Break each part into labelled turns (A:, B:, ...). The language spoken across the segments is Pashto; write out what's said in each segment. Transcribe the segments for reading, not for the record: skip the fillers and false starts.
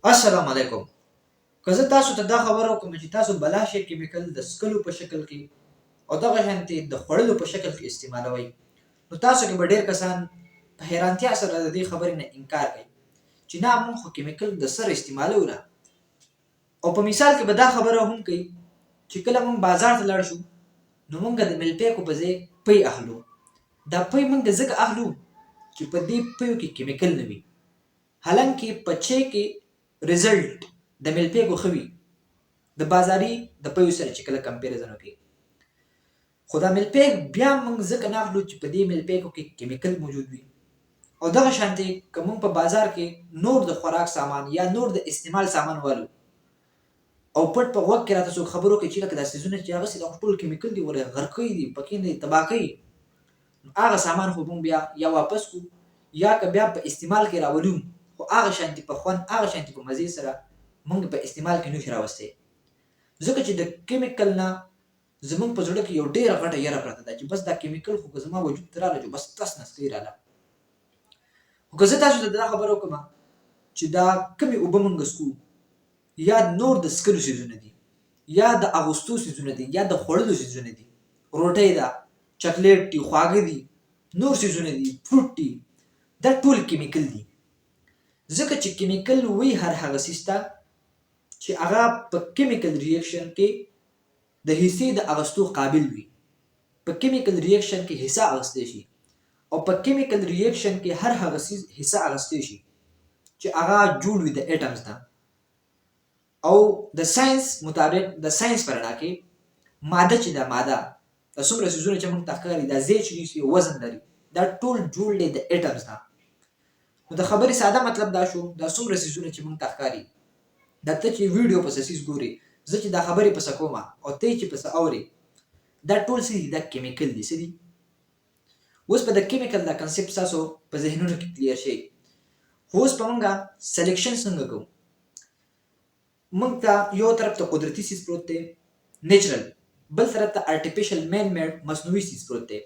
A: السلام علیکم. که زه تاسو ته دا خبره وکړم چې تاسو بلا شی کیمیکل د څښلو په شکل کې او دغه شانتې د خوړلو په شکل کې استعمالوئ، نو تاسو کې به ډېر کسان په حیرانتیا سره د دې خبرې نه انکار کوي چې نه موږ خو کیمیکل د سره استعمالوو نه. او په مثال کې به دا خبره هم کوي چې کله موږ بازار ته لاړ شو نو موږ د ملپیکو په ځای پی اخلو. دا پی موږ ځکه اخلو چې په دې پیو کې کیمیکل نه وي، حالانکې په چای کې رزلټ د ملپیکو ښه وي د بازاري د پیو سره چې کله کمپیریزن وکړي. خو دا ملپیک بیا موږ ځکه نه اخلو چې په دې ملپیکو کې کیمیکل موجود وي. او دغه شانتې که موږ په بازار کې نور د خوراک سامان یا نور د استعمال سامان والو او پټ په غوږ کې راته څوک خبرو کوي چې لکه دا څیزونه چې هغسې دا ټول کیمیکل دي ولې غرقوي دي پکې نه تباه کوي، نو هغه سامان خو موږ بیا یا واپس کړو یا که بیا په استعمال کې راولو خو هغه شانتې په خوند هغه شانتې په مزې سره موږ په استعمال کې نشو راوستی، ځکه چې د کیمیکل نه زموږ په زړه کې یو ډېره غټه یره پرته ده چې بس دا کیمیکل خو که زما وجود ته راغله بس تس نس کوي راله. خو که زه تاسو ته دا خبره وکړم چې دا کومې اوبه موږ څښو یا نور د څښلو څیزونه دي یا د اغوستو څیزونه دي یا د خوړلو څیزونه دي، روټۍ ده، چاکلیټ دي، خواږه دي، نور څیزونه دي، فروټ دي، دا ټول کیمیکل دي. ځکه چې کیمیکل وی هر هغه څیز ته چې هغه په کیمیکل ریاکشن کې د حصې د اغوستو قابل وي، په کیمیکل ریاکشن کې حصه اغوستی شي او په کیمیکل ریاکشن کې هر هغه څیز حصه اغوستی شي چې هغه جوړ وي د ایټمز نه. او د ساينس مطابق د ساينس په رڼا کې ماده چې دا ماده د څومره څیزونه چې موږ ته ښکاري دا ځای چې نیسي وزن لري دا ټول جوړ دی د ایټمز نه. نو د خبرې ساده مطلب دا شو دا څومره څیزونه چې موږ ته ښکاري دا ته چې ویډیو پسې څیز ګوري زه چې دا خبرې پسې کومه او ته چې پسې اورې دا ټول څه دي دا کیمیکل دي. څه دي؟ اوس په د کیمیکل دا کنسپټ ستاسو په ذهنونو کې کلیر شي. خو اوس په موږ سلیکشن څنګه کوو؟ موږ ته یو طرف ته قدرتي څیز پروت دی نیچرل، بل طرف ته ارټیفیشل مین میډ مصنوعي څیز پروت دی.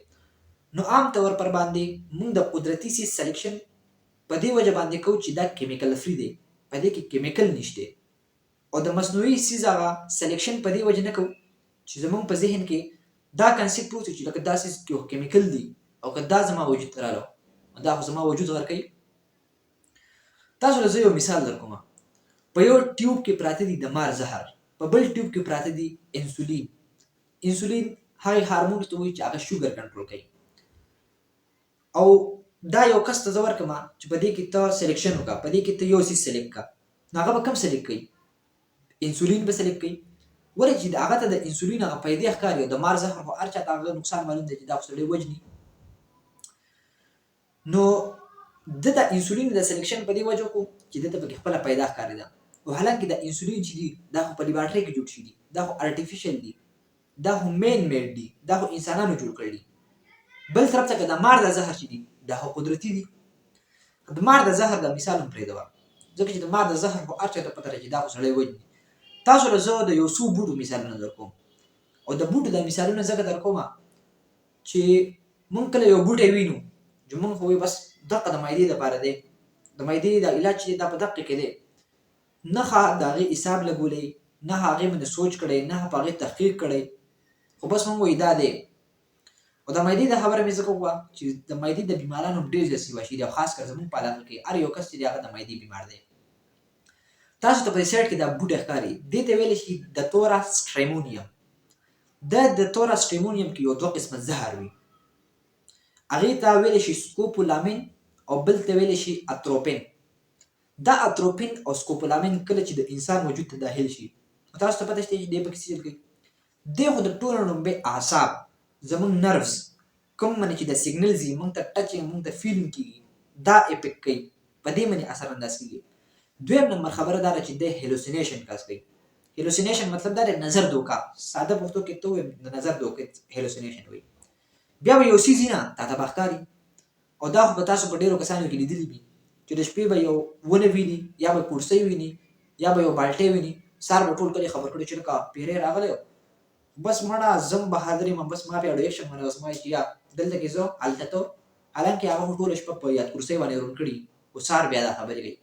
A: نو عام طور پر باندې موږ د قدرتي څیز سلیکشن په دې وجه باندې کوو چې دا کیمیکل فری دی، په دې کې کیمیکل نشته، او د مصنوعي څیز هغه سلیکشن په دې وجه نه کوو چې زموږ په ذهن کې دا کنسپټ پروت چې لکه دا څیز کې کیمیکل دی او که دا زما وجود ته راغله دا خو زما وجود غرقوي. تاسو له زه یو مثال درکوم. په یو ټیوب کې پراته دي د مار زهر، په بل ټیوب کې پراته دي انسولین. انسولین هغه هارمون ته وایي چې هغه شوګر کنټرول کوي. او دا یو کس ته زه ورکړم چې په دې کې ته سلیکشن وکړه، په دې کې ته یو څیز سلیکټ کړه، نو هغه به کوم سلیکټ کوي؟ انسولین به سلیکټ کوي، ولې چې هغه ته د انسولین هغه پیدې ښکاري او د مار زهر خو هر چا ته هغه نقصان معلوم دی چې دا خو سړی وژني. نو ده د انسولین د سلیکشن په دې وجه وکړو چې ده ته پکې خپله پیدا ښکارېده، او حالانکې د انسولین چې دي دا خو په لیبارټرۍ کې جوړ شوي دي، دا خو ارټیفیشل دي، دا خو مین میډ دي، دا خو انسانانو جوړ کړي دي. بل طرف ته که د مار د زهر چې دي دا خو قدرتي دي. د مار د زهر د مثال هم پرېږدوه، ځکه چې د مار د زهر خو هر چا ته پته ده چې دا خو سړی وژني. تاسو له زه د یو څو بوټو مثالونه درکوم، او د بوټو د مثالونه ځکه درکوم چې موږ کله یو بوټی وینو چې موږ خو بس دغه د معدې دپاره دی، د معدې دا علاج چې دی دا په دقه کې دی، نه د هغې حساب لګولی، نه هغې باندې سوچ کړی، نه په هغې تحقیق کړی، خو بس موږ وایي دا دی. او د معدې دا خبره مې ځکه وکړه چې د معدې د بیمارانو ډېر زیات سیوا شوي دي، او خاص کر زموږ په علاقه کې هر یو کس چې دی هغه د معدې بیمار دی. تاسو ته په دې سایډ کې دا بوټی ښکاري، دې ته ویلی شي د تورا سټریمونیم. د تورا سټریمونیم کې یو دوه قسمه زهر وي، هغې ته ویلی شي سکوپولامین او بل ته ویلی شي اتروپین. دا اتروپین او سکوپولامین کله چې د انسان وجود ته داخل شي تاسو ته پته شته چې دی پکې څه چل کوي؟ دی خو د ټولو لومبۍ اعصاب زموږ نروز کوم باندې چې د سیګنلز یي موږ ته ټچ یي موږ ته فیلینګ کېږي دا افیکټ کوي، په دې باندې اثر انداز کېږي. دویم نمبر خبره دا ده چې دی هیلوسینیشن کاز کوي. هیلوسینیشن مطلب دا دی نظر دوکه، ساده پښتو کې ته ووایم د نظر دوکه هیلوسینیشن وایي. بیا به یو څیز وي نه تا ته به ښکاري، او دا خو به تاسو په ډېرو کسانو کې لیدلي وي چې د شپې به یو ونه ویني یا به کورسۍ ویني یا به یو بالټۍ ویني، سهار به ټول کلي خبر کړي چې لکه پیری راغلی بس مړه زم بهادر یم، بس ما بیا ډېر شم اوس ما چې یا دلته کې زه هلته ته، حالانکې هغه خو ټوله شپه په یاد کورسۍ باندې روڼ کړي، خو سهار بیا دا خبرې کوي.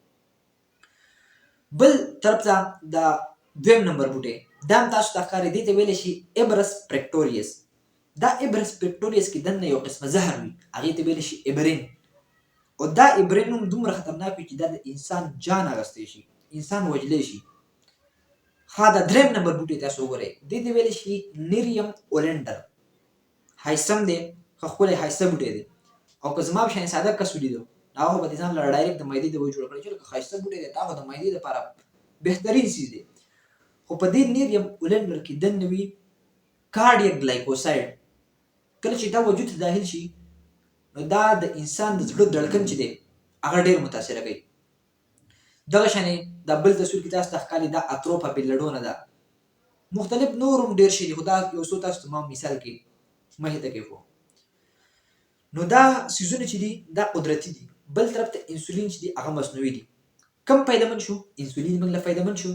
A: بل طرف ته دا دویم نمبر بوټی دا هم تاسو ته ښکاري دې ته ویلی شي ایبرس پریکټوریس. دا ایبرس پریکټوریس کې دننه یو قسمه زهر وي هغې ته ویلی شي ایبرین. او دا ایبرین هم دومره خطرناک وي چې دا د انسان جان اخیستی شي، انسان وژلی شي. ها دا دریم نمبر بوټی تاسو وګورئ دې ته ویلی شي نیریم اولنډر. ښایسته دی، ښه ښکلی ښایسته بوټی دی. او که زما په شانې ساده کس ولیدو هغه خو به د ځان له ډایرکټ د معدې دوا جوړه کړي چې لکه ښایسته بوټی دی دا خو د معدې دپاره بهترین څیز دی. خو په دې نیریم اولنډر کې دننه وي کارډیک ګلایکوساید. کله چې دا وجود ته داخل شي نو دا د انسان د زړه دړکن چې دی هغه ډېر متاثره کوي. دغه شانې دا بل تصویر کې تاسو ته ښکاري دا اتروپا بیلډونه ده. مختلف نور هم ډېر شي دي خو دا یو څو تاسو ته ما مثال کې مخې ته کېښو. نو دا څیزونه چې دي دا قدرتي دي. بل طرف ته انسولین چې دي هغه مصنوعي دي. کم فایدهمند شو؟ انسولین موږ له فایدهمند شو.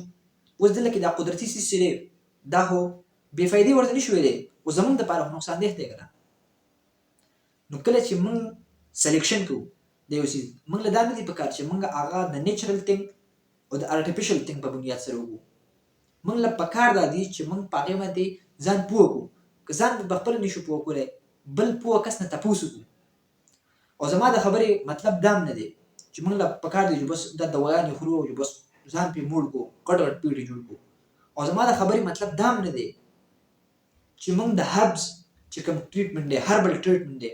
A: اوس دلته کې دا قدرتي څیز چې دی دا خو بې فایدې ورته نشو ویلی خو زموږ دپاره خو نقصان دی که نه. نو کله چې موږ سلیکشن کوو د یو څیز موږ له دا نه دي پکار چې موږ هغه د نیچرل تینګ او د ارټیفیشل تینګ په بنیاد سره وګورو. موږ له پکار دا دي چې موږ په هغې باندې ځان پوه کړو. که ځان په خپله نشو پوه کولی بل پوه کس نه تپوس وکړو. او زما د خبرې مطلب دا هم نه دی چې موږ له پکار دی چې بس دا دوايانې خورو او بس ځان پرې موړ کړو غټ غټ پیټې جوړ کړو. او زما د خبرې مطلب دا هم نه دی چې موږ د هربز چې کوم ټریټمنټ دی هربل ټریټمنټ دی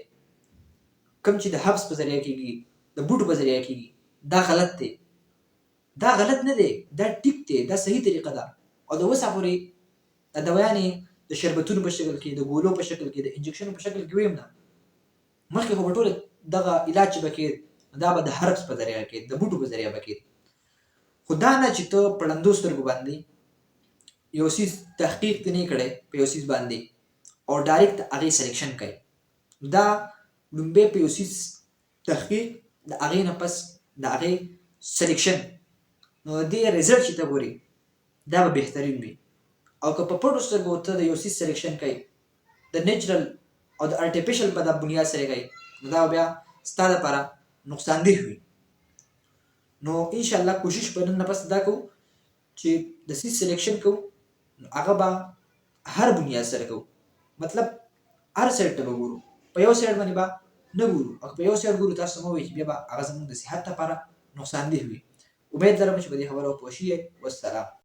A: کوم چې د هربز په ذریعه کېږي د بوټو په ذریعه کېږي دا غلط دی. دا غلط نه دی، دا ټیک دی، دا صحیح طریقه ده. او د اوسه پورې دا دوايانې د شربتونو په شکل کې د ګولو په شکل کې د انجکشنو په شکل کې ویم نه. مخکې خو به ټوله دغه علاج چې به کېد دا به د هربز په ذریعه کېد د بوټو په ذریعه به کېد. خو دا نه چې ته په ړندو سترګو باندې یو څیز تحقیق ته نه یې کړی په یو څیز باندې او ډایرکټ هغې سلیکشن کوي. دا لومبی په یو څیز تحقیق د هغې نه پس د هغې سلیکشن نو د دې ریزلټ چې ته ګورې دا به بهترین وي. او که په پټو سترګو ته د یو څیز سلیکشن کوي د نیچرل او د ارټیفیشل په دا بنیاد سره کوي نو دا بیا ستا دپاره نقصاندeh وي. نو انشاءالله کوشش به نن نه پس دا کوو چې د څیز سلیکشن کوو نو هغه به هر بنیاد سره کوو. مطلب هر سایډ ته به ګورو، په یو سایډ باندې به نه ګورو. او په یو سایډ ګورو تاسو ته مه وایي چې بیا به هغه زموږ د صحت لپاره نقصاندeh وي. امید لرم چې په دې خبره پوه شوي. والسلام.